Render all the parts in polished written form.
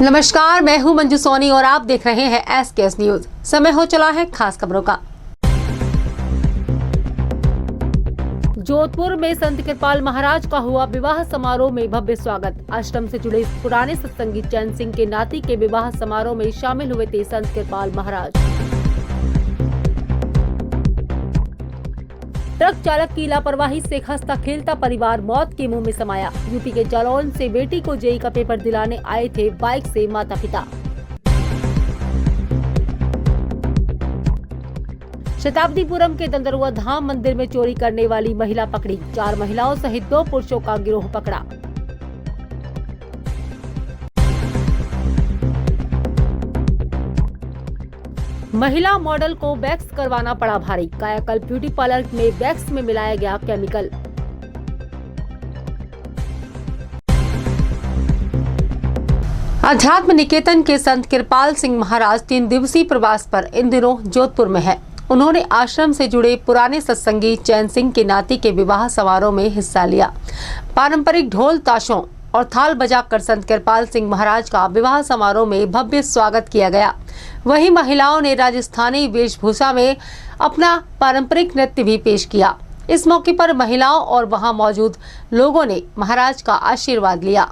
नमस्कार, मैं हूं मंजू सोनी और आप देख रहे हैं एसकेएस न्यूज। समय हो चला है खास खबरों का। जोधपुर में संत कृपाल महाराज का हुआ विवाह समारोह में भव्य स्वागत। आश्रम से जुड़े पुराने सत्संगी चैन सिंह के नाती के विवाह समारोह में शामिल हुए थे संत कृपाल महाराज। ट्रक चालक की लापरवाही से खस्ता खेलता परिवार मौत के मुंह में समाया। यूपी के जालौन से बेटी को जेईई का पेपर दिलाने आए थे बाइक से माता पिता। शताब्दीपुरम के दंदरुआ धाम मंदिर में चोरी करने वाली महिला पकड़ी। 4 महिलाओं सहित 2 पुरुषों का गिरोह पकड़ा। महिला मॉडल को वैक्स करवाना पड़ा भारी। कायाकल्प ब्यूटी पार्लर में वैक्स में मिलाया गया केमिकल। अध्यात्म निकेतन के संत कृपाल सिंह महाराज 3 दिवसीय प्रवास पर इन दिनों जोधपुर में है। उन्होंने आश्रम से जुड़े पुराने सत्संगी चैन सिंह के नाती के विवाह समारोह में हिस्सा लिया। पारंपरिक ढोल ताशों और थाल बजाकर संत कृपाल सिंह महाराज का विवाह समारोह में भव्य स्वागत किया गया। वहीं महिलाओं ने राजस्थानी वेशभूषा में अपना पारंपरिक नृत्य भी पेश किया। इस मौके पर महिलाओं और वहां मौजूद लोगों ने महाराज का आशीर्वाद लिया।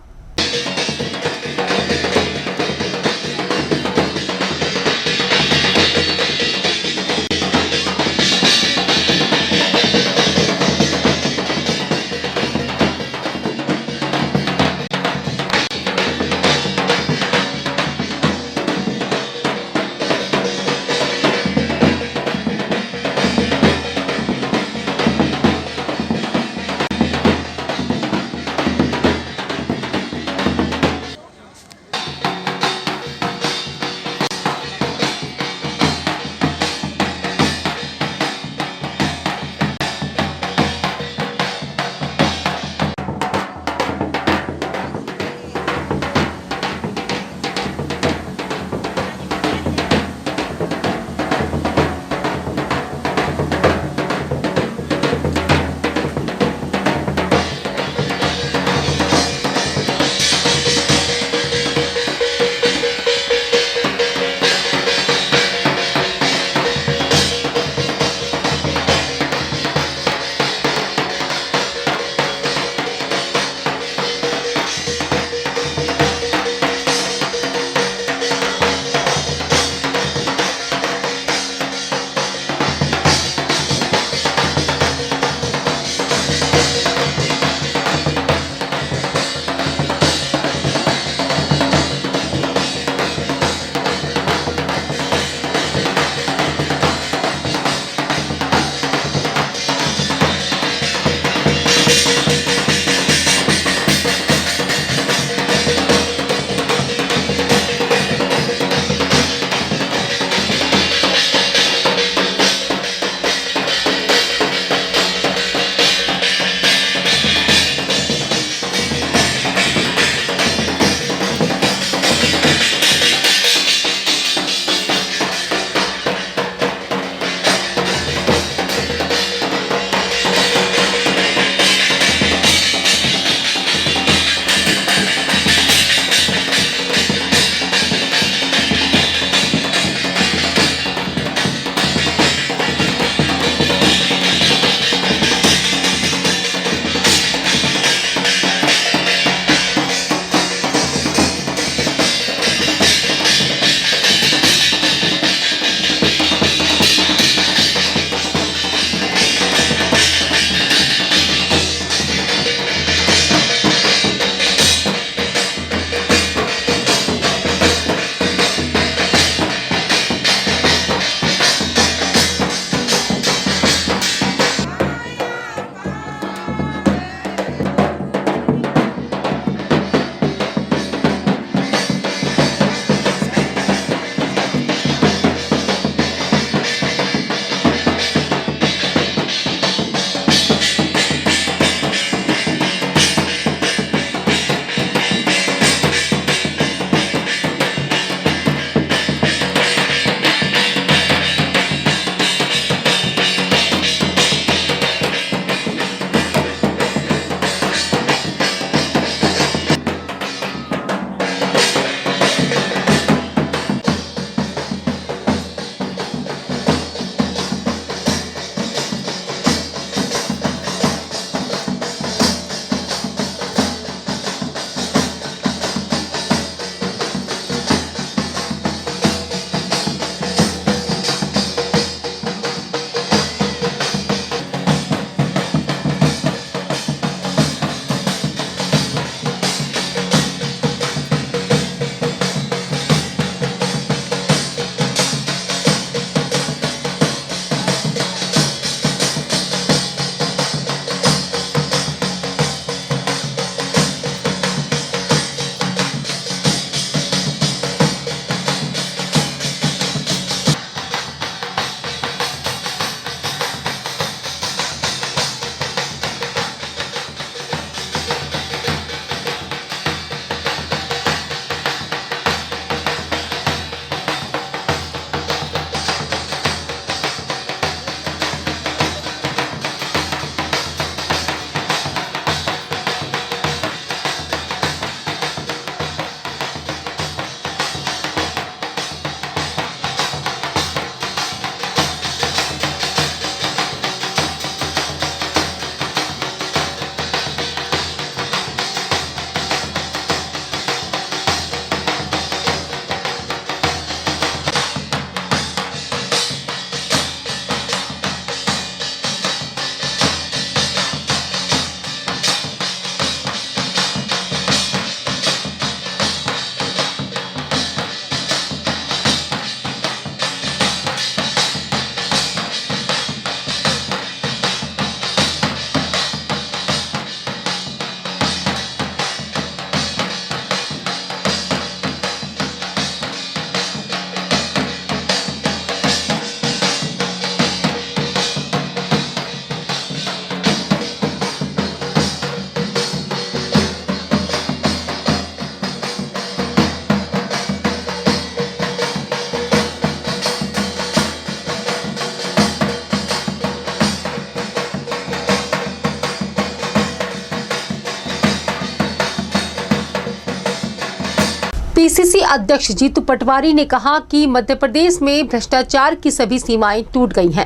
पीसीसी अध्यक्ष जीतू पटवारी ने कहा कि मध्य प्रदेश में भ्रष्टाचार की सभी सीमाएं टूट गई हैं।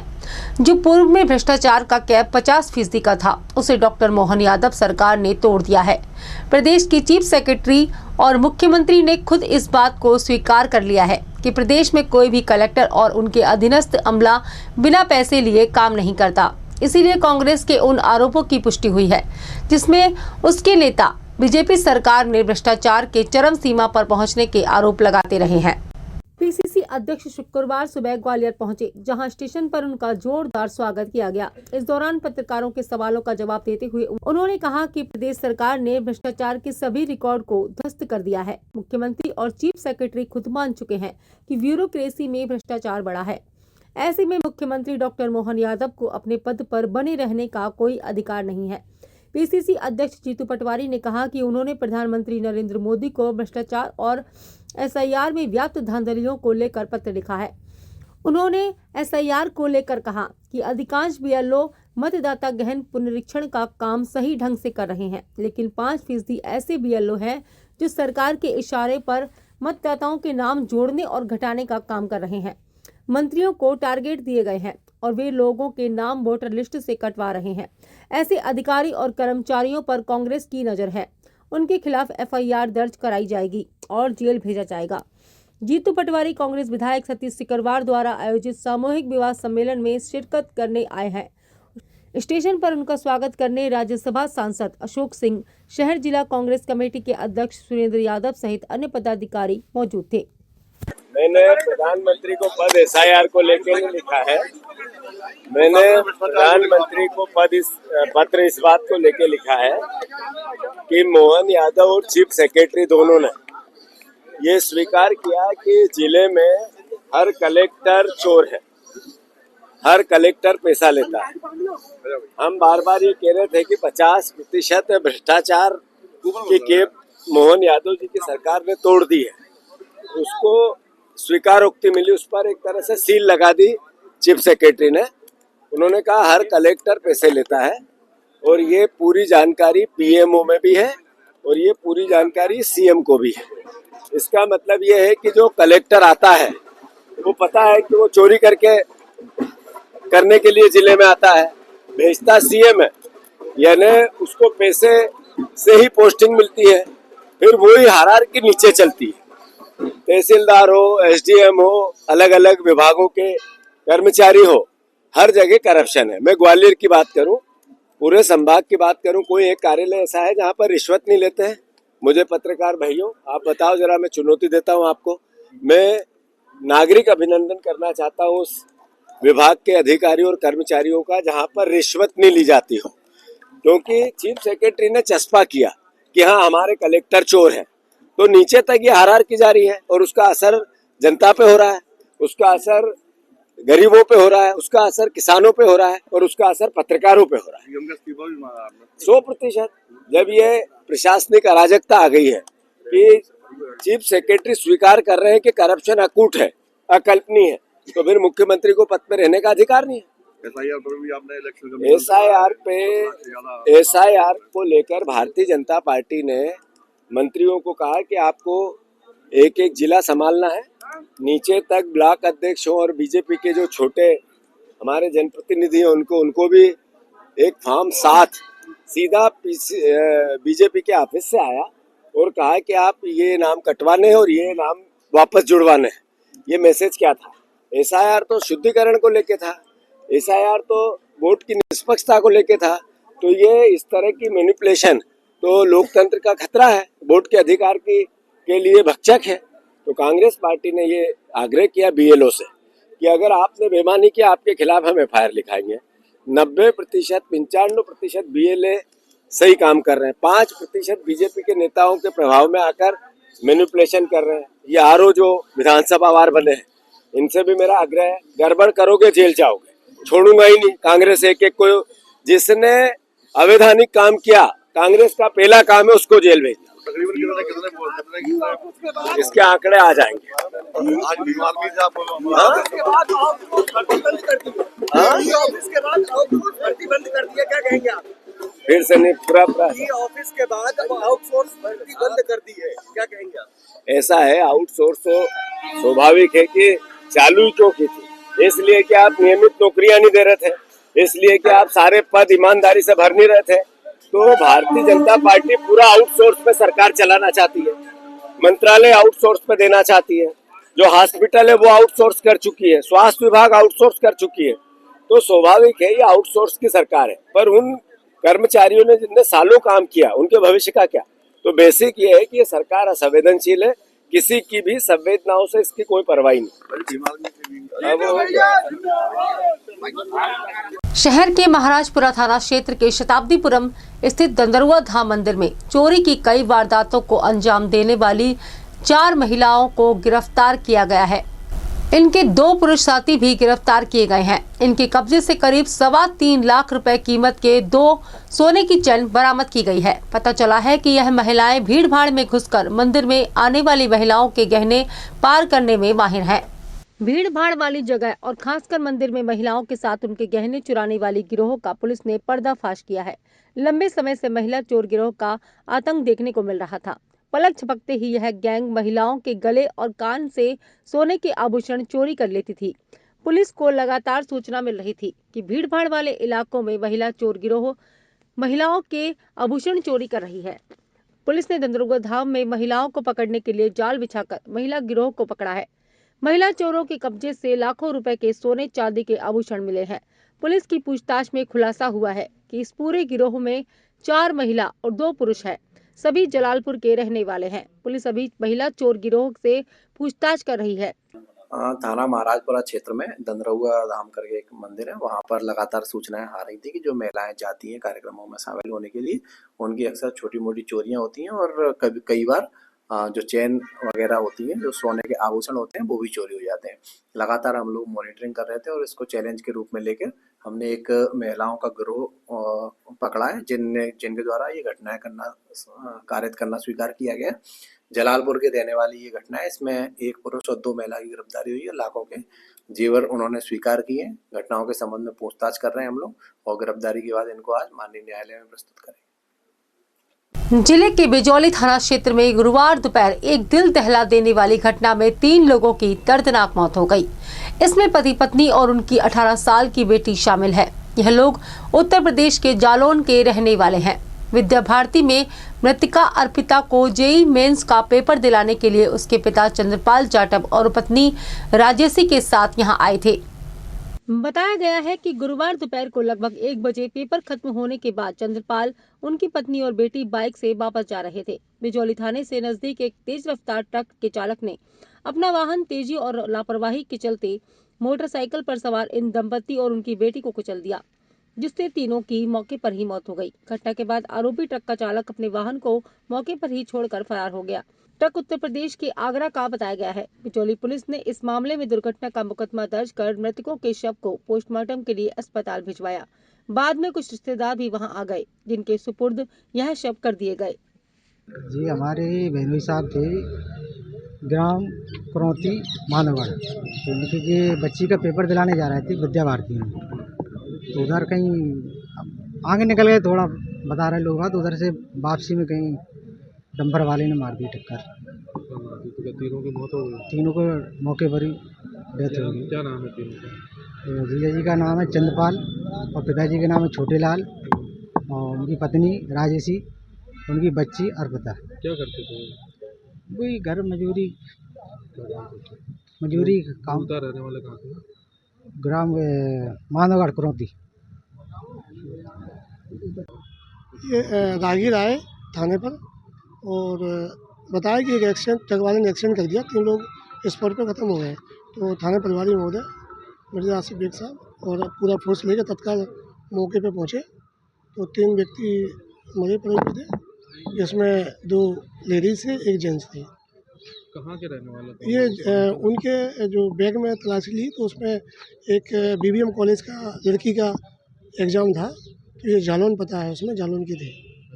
जो पूर्व में भ्रष्टाचार का कैप 50% का था, उसे डॉक्टर मोहन यादव सरकार ने तोड़ दिया है। प्रदेश की चीफ सेक्रेटरी और मुख्यमंत्री ने खुद इस बात को स्वीकार कर लिया है कि प्रदेश में कोई भी कलेक्टर और उनके अधीनस्थ अमला बिना पैसे लिए काम नहीं करता। इसीलिए कांग्रेस के उन आरोपों की पुष्टि हुई है जिसमें उसके नेता बीजेपी सरकार ने भ्रष्टाचार के चरम सीमा पर पहुंचने के आरोप लगाते रहे हैं। पीसीसी अध्यक्ष शुक्रवार सुबह ग्वालियर पहुंचे, जहां स्टेशन पर उनका जोरदार स्वागत किया गया। इस दौरान पत्रकारों के सवालों का जवाब देते हुए उन्होंने कहा कि प्रदेश सरकार ने भ्रष्टाचार के सभी रिकॉर्ड को ध्वस्त कर दिया है। मुख्यमंत्री और चीफ सेक्रेटरी खुद मान चुके हैं कि ब्यूरोक्रेसी में भ्रष्टाचार बढ़ा है। ऐसे में मुख्यमंत्री डॉक्टर मोहन यादव को अपने पद पर बने रहने का कोई अधिकार नहीं है। पीसीसी अध्यक्ष जीतू पटवारी ने कहा कि उन्होंने प्रधानमंत्री नरेंद्र मोदी को भ्रष्टाचार और एसआईआर में व्याप्त धांधलियों को लेकर पत्र लिखा है। उन्होंने एसआईआर को लेकर कहा कि अधिकांश बीएलओ मतदाता गहन पुनरीक्षण का काम सही ढंग से कर रहे हैं, लेकिन 5% ऐसे बीएलओ हैं जो सरकार के इशारे पर मतदाताओं के नाम जोड़ने और घटाने का काम कर रहे हैं। मंत्रियों को टारगेट दिए गए हैं और वे लोगों के नाम वोटर लिस्ट से कटवा रहे हैं। ऐसे अधिकारी और कर्मचारियों पर कांग्रेस की नजर है। उनके खिलाफ एफआईआर दर्ज कराई जाएगी और जेल भेजा जाएगा। जीतू पटवारी कांग्रेस विधायक सतीश सिकरवार द्वारा आयोजित सामूहिक विवाह सम्मेलन में शिरकत करने आए हैं। स्टेशन पर उनका स्वागत करने राज्यसभा सांसद अशोक सिंह, शहर जिला कांग्रेस कमेटी के अध्यक्ष सुरेंद्र यादव सहित अन्य पदाधिकारी मौजूद थे। मैंने प्रधानमंत्री को पद एसआईआर को लेकर नहीं लिखा है। मैंने प्रधानमंत्री को पत्र इस बात को लेकर लिखा है कि मोहन यादव और चीफ सेक्रेटरी दोनों ने ये स्वीकार किया कि जिले में हर कलेक्टर चोर है, हर कलेक्टर पैसा लेता है। हम बार बार ये कह रहे थे कि 50% भ्रष्टाचार की केप मोहन यादव जी की सरकार ने तोड़ दी है। उसको स्वीकारोक्ति मिली, उस पर एक तरह से सील लगा दी चीफ सेक्रेटरी ने। उन्होंने कहा हर कलेक्टर पैसे लेता है और ये पूरी जानकारी पीएमओ में भी है और ये पूरी जानकारी सीएम को भी है। इसका मतलब ये है कि जो कलेक्टर आता है वो पता है कि वो चोरी करने के लिए जिले में आता है, भेजता सीएम है, यानी उसको पैसे से ही पोस्टिंग मिलती है, फिर वही हायरार्की नीचे चलती है। तहसीलदार हो, एसडीएम हो, अलग अलग विभागों के कर्मचारी हो, हर जगह करप्शन है। मैं ग्वालियर की बात करूं, पूरे संभाग की बात करूं, कोई एक कार्यालय ऐसा है जहां पर रिश्वत नहीं लेते हैं? मुझे पत्रकार भाइयों आप बताओ जरा, मैं चुनौती देता हूं आपको। मैं नागरिक अभिनंदन करना चाहता हूं उस विभाग के अधिकारियों और कर्मचारियों का जहां पर रिश्वत नहीं ली जाती हो, क्योंकि चीफ सेक्रेटरी ने चस्पा किया कि हाँ हमारे कलेक्टर चोर है, तो नीचे तक ये हायरार्की जारी है और उसका असर जनता पे हो रहा है, उसका असर गरीबों पे हो रहा है, उसका असर किसानों पे हो रहा है और उसका असर पत्रकारों पे हो रहा है 100%। जब ये प्रशासनिक अराजकता आ गई है कि चीफ सेक्रेटरी स्वीकार कर रहे हैं कि करप्शन अकूट है, अकल्पनीय है, तो फिर मुख्यमंत्री को पद पे रहने का अधिकार नहीं है। एसआईआर को लेकर भारतीय जनता पार्टी ने मंत्रियों को कहा कि आपको एक एक जिला संभालना है, नीचे तक ब्लॉक अध्यक्षों और बीजेपी के जो छोटे हमारे जनप्रतिनिधि हैं उनको भी एक फॉर्म 7 सीधा बीजेपी के ऑफिस से आया और कहा कि आप ये नाम कटवाने और ये नाम वापस जुड़वाने हैं। ये मैसेज क्या था? एसआईआर तो शुद्धिकरण को लेके था, एसआईआर तो वोट की निष्पक्षता को लेके था, तो ये इस तरह की मैनिपुलेशन तो लोकतंत्र का खतरा है, वोट के अधिकार के लिए भक्षक है। तो कांग्रेस पार्टी ने ये आग्रह किया बीएलओ से कि अगर आपने बेईमानी किया आपके खिलाफ हम एफआईआर लिखाएंगे। 90%, 95% बीएलए सही काम कर रहे हैं, 5% बीजेपी के नेताओं के प्रभाव में आकर मैनिपुलेशन कर रहे हैं। ये आरओ जो विधानसभा वार बने हैं, इनसे भी मेरा आग्रह है, गड़बड़ करोगे जेल जाओगे, छोड़ूंगा ही नहीं। कांग्रेस एक को जिसने अवैधानिक काम किया, कांग्रेस का पहला काम है उसको जेल भेजना। इसके आंकड़े आ जाएंगे। फिर से नहीं, पूरा ऑफिस के बाद अब आउटसोर्स भर्ती बंद कर दी है, क्या कहेंगे आप? ऐसा है, आउटसोर्स तो स्वाभाविक है कि चालू ही क्यों की थी, इसलिए कि आप नियमित नौकरियां नहीं दे रहे थे, इसलिए कि आप सारे पद ईमानदारी से भर नहीं रहे थे। तो भारतीय जनता पार्टी पूरा आउटसोर्स पे सरकार चलाना चाहती है, मंत्रालय आउटसोर्स पे देना चाहती है, जो हॉस्पिटल है वो आउटसोर्स कर चुकी है, स्वास्थ्य विभाग आउटसोर्स कर चुकी है। तो स्वाभाविक है ये आउटसोर्स की सरकार है, पर उन कर्मचारियों ने जिनने सालों काम किया उनके भविष्य का क्या। तो बेसिक ये है कि ये सरकार असंवेदनशील है, किसी की भी संवेदनाओं से इसकी कोई परवाह नहीं। शहर के महाराजपुरा थाना क्षेत्र के शताब्दीपुरम स्थित दंदरुआ धाम मंदिर में चोरी की कई वारदातों को अंजाम देने वाली 4 महिलाओं को गिरफ्तार किया गया है। इनके 2 पुरुष साथी भी गिरफ्तार किए गए हैं। इनके कब्जे से करीब 3.25 लाख रुपए कीमत के 2 सोने की चैन बरामद की गई है। पता चला है कि यह महिलाएं भीड़ भाड़ में घुसकर मंदिर में आने वाली महिलाओं के गहने पार करने में माहिर हैं। भीड़ भाड़ वाली जगह और खासकर मंदिर में महिलाओं के साथ उनके गहने चुराने वाली गिरोह का पुलिस ने पर्दाफाश किया है। लंबे समय से महिला चोर गिरोह का आतंक देखने को मिल रहा था। पलक झपकते ही यह गैंग महिलाओं के गले और कान से सोने के आभूषण चोरी कर लेती थी। पुलिस को लगातार सूचना मिल रही थी कि भीड़ भाड़ वाले इलाकों में महिला चोर गिरोह महिलाओं के आभूषण चोरी कर रही है। पुलिस ने दंदरुआ धाम में महिलाओं को पकड़ने के लिए जाल बिछाकर महिला गिरोह को पकड़ा है। महिला चोरों के कब्जे से लाखों रुपए के सोने चांदी के आभूषण मिले हैं। पुलिस की पूछताछ में खुलासा हुआ है कि इस पूरे गिरोह में 4 महिला और 2 पुरुष हैं। सभी जलालपुर के रहने वाले हैं। पुलिस अभी महिला चोर गिरोह से पूछताछ कर रही है। थाना महाराजपुरा क्षेत्र में दंदरुआ धाम करके एक मंदिर है, वहाँ पर लगातार सूचनाएं आ रही थी कि जो महिलाएं जाती हैं कार्यक्रमों में शामिल होने के लिए, उनकी अक्सर छोटी मोटी चोरियां होती हैं और कई बार जो चेन वगैरह होती है, जो सोने के आभूषण होते हैं, वो भी चोरी हो जाते हैं। लगातार हम लोग मॉनिटरिंग कर रहे थे और इसको चैलेंज के रूप में लेकर हमने एक महिलाओं का गिरोह पकड़ा है, जिनके द्वारा ये घटनाएं कारित करना स्वीकार किया गया। जलालपुर के रहने वाली ये घटना है, इसमें 1 पुरुष और 2 महिला की गिरफ्तारी हुई है। लाखों के जेवर उन्होंने स्वीकार किए। घटनाओं के संबंध में पूछताछ कर रहे हैं हम लोग और गिरफ्तारी के बाद इनको आज माननीय न्यायालय में प्रस्तुत करेंगे। जिले के बिजौली थाना क्षेत्र में गुरुवार दोपहर एक दिल दहला देने वाली घटना में 3 लोगों की दर्दनाक मौत हो गई। इसमें पति पत्नी और उनकी 18 साल की बेटी शामिल है। यह लोग उत्तर प्रदेश के जालौन के रहने वाले हैं। विद्या भारती में मृतिका अर्पिता को जेईई मेंस का पेपर दिलाने के लिए उसके पिता चंद्रपाल जाटव और पत्नी राजेशी के साथ यहां आए थे। बताया गया है कि गुरुवार दोपहर को लगभग 1 बजे पेपर खत्म होने के बाद चंद्रपाल, उनकी पत्नी और बेटी बाइक से वापस जा रहे थे। बिजौली थाने से नजदीक एक तेज रफ्तार ट्रक के चालक ने अपना वाहन तेजी और लापरवाही के चलते मोटरसाइकिल पर सवार इन दंपति और उनकी बेटी को कुचल दिया, जिससे तीनों की मौके पर ही मौत हो गई। घटना के बाद आरोपी ट्रक का चालक अपने वाहन को मौके पर ही छोड़कर फरार हो गया। ट्रक उत्तर प्रदेश के आगरा का बताया गया है। बिचौली पुलिस ने इस मामले में दुर्घटना का मुकदमा दर्ज कर मृतकों के शव को पोस्टमार्टम के लिए अस्पताल भिजवाया। बाद में कुछ रिश्तेदार भी वहां आ गए, जिनके सुपुर्द यह शव कर दिए गए। जी, हमारे बहनोई साहब थे, ग्राम करौती मानवगढ़, तो उनकी ये बच्ची का पेपर दिलाने जा रहे थे विद्या भारती में। तो उधर कहीं आगे निकल गए, थोड़ा बता रहे लोग, तो उधर से वापसी में कहीं डंपर वाले ने मार दी टक्कर। तो तीनों की मौत हो गई? तीनों को मौके पर ही डेथ हो गई। क्या नाम है तीनों का? जीजा जी का नाम है चंद्रपाल और पिताजी का नाम है छोटे लाल और उनकी पत्नी राजेशी, उनकी बच्ची अर्पिता। क्या करते थे? वही घर मजूरी काम। रहने वाले कहाँ थे? ग्राम मानवगढ़ करौती। ये राहगीर आए थाने पर और बताया कि एक एक्सीडेंट, ट्रक वाले ने एक्सीडेंट कर दिया, 3 लोग स्पॉट पर ख़त्म हो गए। तो थाने प्रभारी महोदय मिर्जा आसिफ बेग साहब और पूरा फोर्स लेकर तत्काल मौके पे पहुँचे। तो 3 व्यक्ति मरे पड़े हुए थे, जिसमें 2 लेडीज़ थे, 1 जेंट्स थे। कहाँ के रहने वाले? ये उनके जो बैग में तलाशी ली तो उसमें एक BBM कॉलेज का लड़की का एग्ज़ाम था, तो ये जालौन पता है, उसमें जालौन की थी।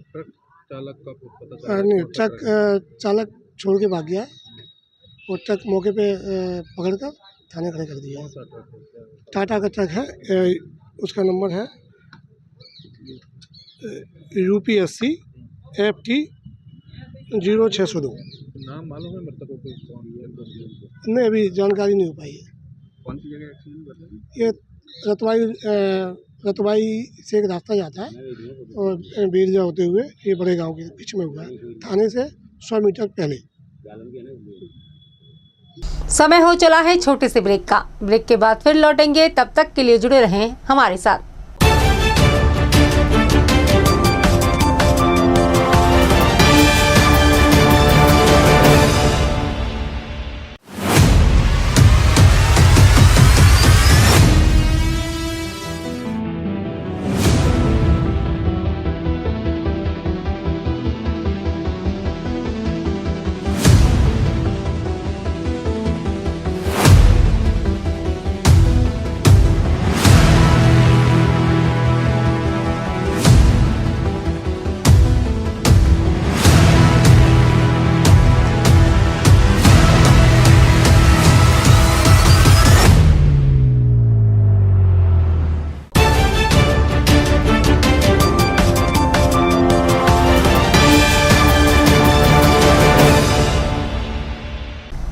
ट्रक चालक का पता चला? नहीं, ट्रक चालक छोड़ के भाग गया और ट्रक मौके पे पकड़कर थाने खड़े कर दिया। कौन सा ट्रक है? टाटा का ट्रक है, उसका नंबर है UP 80 FT 0602। नाम मालूम है मृतकों को कौन है? नहीं, अभी जानकारी नहीं हो पाई है। कौन सी जगह एक्सीडेंट हुआ था? ये रतवाई से एक रास्ता जाता है और बीरजा होते हुए ये बड़े गांव के बीच में हुआ है, थाने से 100 मीटर पहले। समय हो चला है छोटे से ब्रेक का। ब्रेक के बाद फिर लौटेंगे, तब तक के लिए जुड़े रहें हमारे साथ।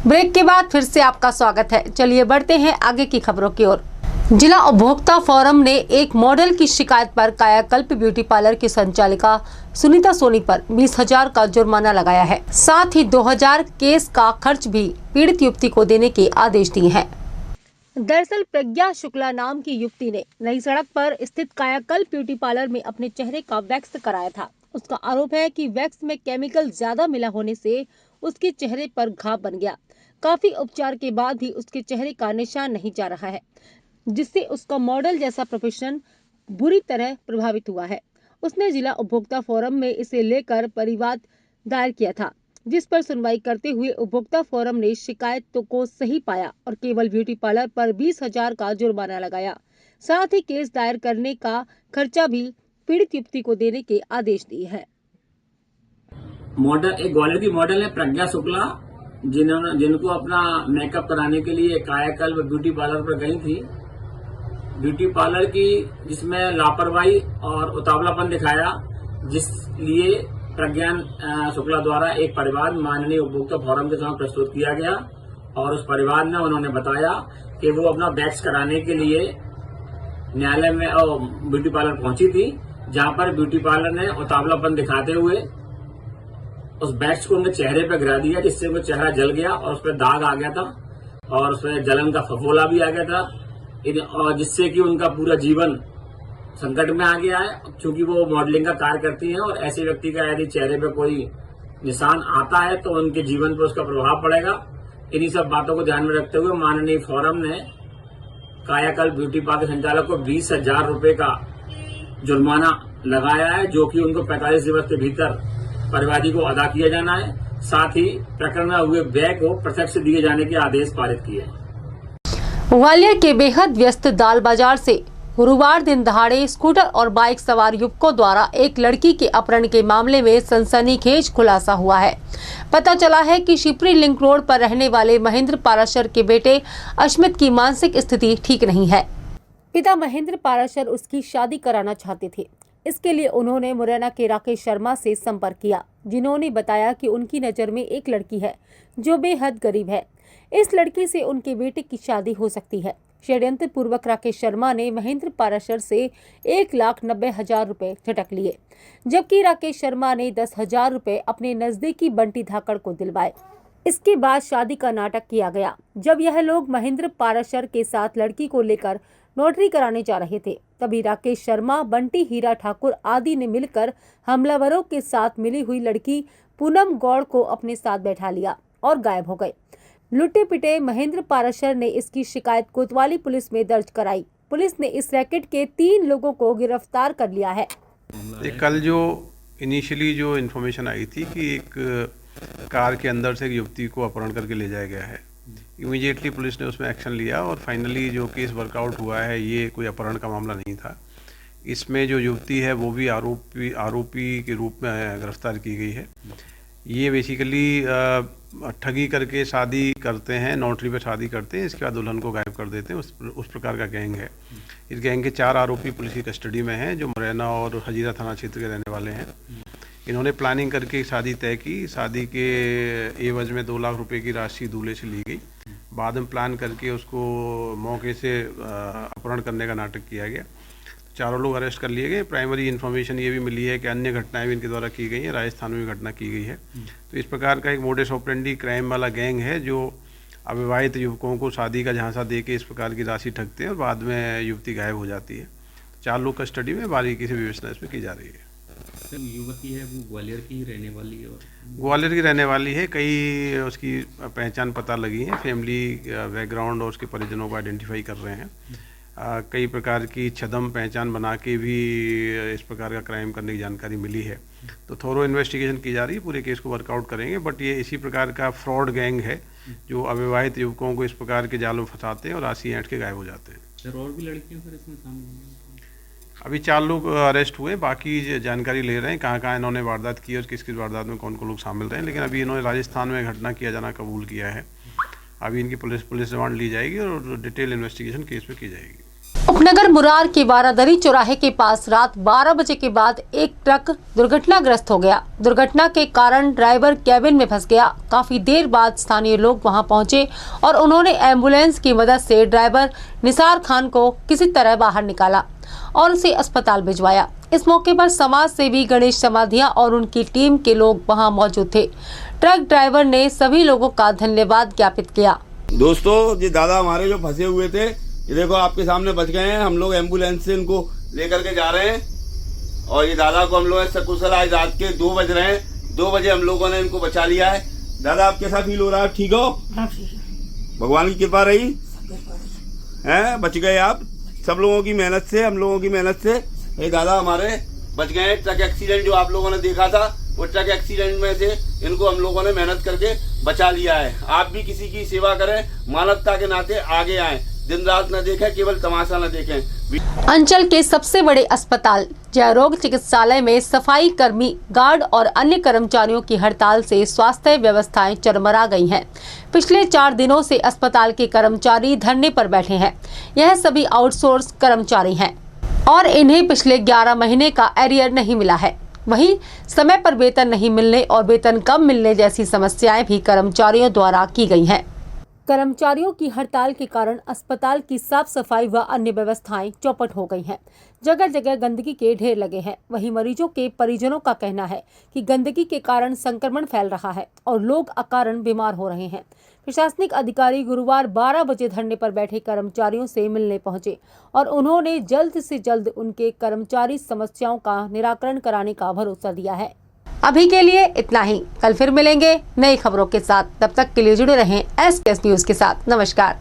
ब्रेक के बाद फिर से आपका स्वागत है। चलिए बढ़ते हैं आगे की खबरों की ओर। जिला उपभोक्ता फोरम ने एक मॉडल की शिकायत पर कायाकल्प ब्यूटी पार्लर की संचालिका सुनीता सोनी पर 20,000 का जुर्माना लगाया है। साथ ही 2,000 केस का खर्च भी पीड़ित युवती को देने के आदेश दिए हैं। दरअसल प्रज्ञा शुक्ला नाम की युवती ने नई सड़क पर स्थित कायाकल्प ब्यूटी पार्लर में अपने चेहरे का वैक्स कराया था। उसका आरोप है कि वैक्स में केमिकल ज्यादा मिला होने से उसके चेहरे पर घाव बन गया। काफी उपचार के बाद भी उसके चेहरे का निशान नहीं जा रहा है, जिससे उसका मॉडल जैसा प्रोफेशन बुरी तरह प्रभावित हुआ है। उसने जिला उपभोक्ता फोरम में इसे लेकर परिवाद दायर किया था, जिस पर सुनवाई करते हुए उपभोक्ता फोरम ने शिकायत को सही पाया और केवल ब्यूटी पार्लर पर 20,000 का जुर्माना लगाया। साथ ही केस दायर करने का खर्चा भी पीड़ित युवती को देने के आदेश दिए हैं। मॉडल एक ग्वालियर की मॉडल है प्रज्ञा शुक्ला, जिनको अपना मेकअप कराने के लिए कायाकल्प ब्यूटी पार्लर पर गई थी। ब्यूटी पार्लर की जिसमें लापरवाही और उतावलापन दिखाया, जिसलिए प्रज्ञा शुक्ला द्वारा एक परिवाद माननीय उपभोक्ता फोरम के सामने प्रस्तुत किया गया और उस परिवाद में उन्होंने बताया कि वो अपना वैक्स कराने के लिए न्यायालय में ब्यूटी पार्लर पहुंची थी, जहां पर ब्यूटी पार्लर ने उतावलापन दिखाते हुए उस वैक्स को उनके चेहरे पर गिरा दिया, जिससे वो चेहरा जल गया और उस पर दाग आ गया था और उस पर जलन का फफोला भी आ गया था, और जिससे कि उनका पूरा जीवन संकट में आ गया है। क्योंकि वो मॉडलिंग का कार्य करती हैं और ऐसे व्यक्ति का यदि चेहरे पे कोई निशान आता है तो उनके जीवन पर उसका प्रभाव पड़ेगा। इन्हीं सब बातों को ध्यान में रखते हुए माननीय फोरम ने कायाकल्प ब्यूटी पार्लर संचालक को 20,000 रुपए का जुर्माना लगाया है, जो कि उनको 45 दिवस के भीतर परिवादी को अदा किया जाना है। साथ ही प्रकरण में हुए व्यय को प्रत्यक्ष दिए जाने के आदेश पारित किए हैं। ग्वालियर के बेहद व्यस्त दाल बाजार से गुरुवार दिन दहाड़े स्कूटर और बाइक सवार युवकों द्वारा एक लड़की के अपहरण के मामले में सनसनीखेज खुलासा हुआ है। पता चला है कि शिवपुरी लिंक रोड पर रहने वाले महेंद्र पाराशर के बेटे अश्मित की मानसिक स्थिति ठीक नहीं है। पिता महेंद्र पाराशर उसकी शादी कराना चाहते थे। इसके लिए उन्होंने मुरैना के राकेश शर्मा से संपर्क किया, जिन्होंने बताया कि उनकी नज़र में एक लड़की है जो बेहद गरीब है। इस लड़की से उनके बेटे की शादी हो सकती है। षड्यंत्र पूर्वक राकेश शर्मा ने महेंद्र पाराशर से 1,90,000 रुपए झटक लिए, जबकि राकेश शर्मा ने 10,000 रुपए अपने नजदीकी बंटी धाकड़ को दिलवाए। इसके बाद शादी का नाटक किया गया। जब यह लोग महेंद्र पाराशर के साथ लड़की को लेकर नोटरी कराने जा रहे थे, तभी राकेश शर्मा, बंटी हीरा ठाकुर आदि ने मिलकर हमलावरों के साथ मिली हुई लड़की पूनम गौड़ को अपने साथ बैठा लिया और गायब हो गए। लुटे पिटे महेंद्र पाराशर ने इसकी शिकायत कोतवाली पुलिस में दर्ज कराई। पुलिस ने इस रैकेट के 3 लोगों को गिरफ्तार कर लिया है। कल जो इनिशियली जो इन्फॉर्मेशन आई थी कि एक कार के अंदर से एक युवती को अपहरण करके ले जाया गया है, इमीडिएटली पुलिस ने उसमें एक्शन लिया और फाइनली जो केस वर्कआउट हुआ है, ये कोई अपहरण का मामला नहीं था। इसमें जो युवती है वो भी आरोपी के रूप में गिरफ्तार की गई है। ये बेसिकली ठगी करके शादी करते हैं, नोटरी पे शादी करते हैं, इसके बाद दुल्हन को गायब कर देते हैं। उस प्रकार का गैंग है। इस गैंग के 4 आरोपी पुलिस की कस्टडी में हैं, जो मुरैना और हजीरा थाना क्षेत्र के रहने वाले हैं। इन्होंने प्लानिंग करके एक शादी तय की। शादी के एवज में 2 लाख रुपए की राशि दूल्हे से ली गई। बाद में प्लान करके उसको मौके से अपहरण करने का नाटक किया गया। चारों लोग अरेस्ट कर लिए गए। प्राइमरी इन्फॉर्मेशन ये भी मिली है कि अन्य घटनाएं भी इनके द्वारा की गई हैं। राजस्थान में भी घटना की गई है। तो इस प्रकार का एक मोडस ऑपरेंडी क्राइम वाला गैंग है जो अविवाहित युवकों को शादी का झांसा दे के इस प्रकार की राशि ठगते हैं और बाद में युवती गायब हो जाती है। 4 लोग कस्टडी में बारीकी से विवेचना इसमें की जा रही है। युवती है वो ग्वालियर की रहने वाली है और ग्वालियर की रहने वाली है। कई उसकी पहचान पता लगी है। फैमिली बैकग्राउंड और उसके परिजनों को आइडेंटिफाई कर रहे हैं। कई प्रकार की छदम पहचान बना के भी इस प्रकार का क्राइम करने की जानकारी मिली है। तो थोरो इन्वेस्टिगेशन की जा रही है। पूरे केस को वर्कआउट करेंगे। बट ये इसी प्रकार का फ्रॉड गैंग है जो अविवाहित युवकों को इस प्रकार के जाल में फंसाते हैं और राशि ऐंठ के गायब हो जाते हैं। सर और भी लड़कियां फिर इसमें शामिल हैं? अभी 4 लोग अरेस्ट हुए। बाकी जानकारी ले रहे हैं कहाँ कहाँ इन्होंने वारदात की और किस किस वारदात में कौन कौन लोग शामिल रहे हैं। लेकिन अभी इन्होंने राजस्थान में घटना किया जाना कबूल किया है। अभी इनकी पुलिस रिमांड ली जाएगी और डिटेल इन्वेस्टिगेशन केस में की जाएगी। उपनगर मुरार के बारादरी चौराहे के पास रात 12 बजे के बाद एक ट्रक दुर्घटनाग्रस्त हो गया। दुर्घटना के कारण ड्राइवर कैबिन में फंस गया। काफी देर बाद स्थानीय लोग वहां पहुंचे और उन्होंने एम्बुलेंस की मदद से ड्राइवर निसार खान को किसी तरह बाहर निकाला और उसे अस्पताल भिजवाया। इस मौके पर समाज सेवी गणेश समाधिया और उनकी टीम के लोग वहां मौजूद थे। ट्रक ड्राइवर ने सभी लोगों का धन्यवाद ज्ञापित किया। दोस्तों, ये दादा हमारे जो फंसे हुए थे, ये देखो आपके सामने बच गए हैं। हम लोग एम्बुलेंस से इनको लेकर के जा रहे हैं और ये दादा को हम लोग सकुशल आज रात के 2 बज रहे हैं। 2 बजे हम लोगों ने इनको बचा लिया है। दादा, आप कैसा फील हो रहा है? आप ठीक हो? भगवान की कृपा रही हैं, बच गए आप। सब लोगों की मेहनत से, हम लोगों की मेहनत से ये दादा हमारे बच गए। ट्रक एक्सीडेंट जो आप लोगों ने देखा था, वो ट्रक एक्सीडेंट में से इनको हम लोगों ने मेहनत करके बचा लिया है। आप भी किसी की सेवा करें, मानवता के नाते आगे आएं, दिन रात न देखें, केवल तमाशा न देखें। अंचल के सबसे बड़े अस्पताल जयरोग चिकित्सालय में सफाई कर्मी, गार्ड और अन्य कर्मचारियों की हड़ताल से स्वास्थ्य व्यवस्थाएं चरमरा गई हैं। पिछले 4 दिनों से अस्पताल के कर्मचारी धरने पर बैठे हैं। यह सभी आउटसोर्स कर्मचारी हैं और इन्हें पिछले 11 महीने का एरियर नहीं मिला है। वहीं समय पर वेतन नहीं मिलने और वेतन कम मिलने जैसी समस्याएं भी कर्मचारियों द्वारा की गई हैं। कर्मचारियों की हड़ताल के कारण अस्पताल की साफ सफाई व अन्य व्यवस्थाएं चौपट हो गई हैं। जगह जगह गंदगी के ढेर लगे हैं। वहीं मरीजों के परिजनों का कहना है कि गंदगी के कारण संक्रमण फैल रहा है और लोग अकारण बीमार हो रहे हैं। प्रशासनिक अधिकारी गुरुवार 12 बजे धरने पर बैठे कर्मचारियों से मिलने पहुंचे और उन्होंने जल्द से जल्द उनके कर्मचारी समस्याओं का निराकरण कराने का भरोसा दिया है। अभी के लिए इतना ही। कल फिर मिलेंगे नई खबरों के साथ। तब तक के लिए जुड़े रहें SKS न्यूज के साथ। नमस्कार।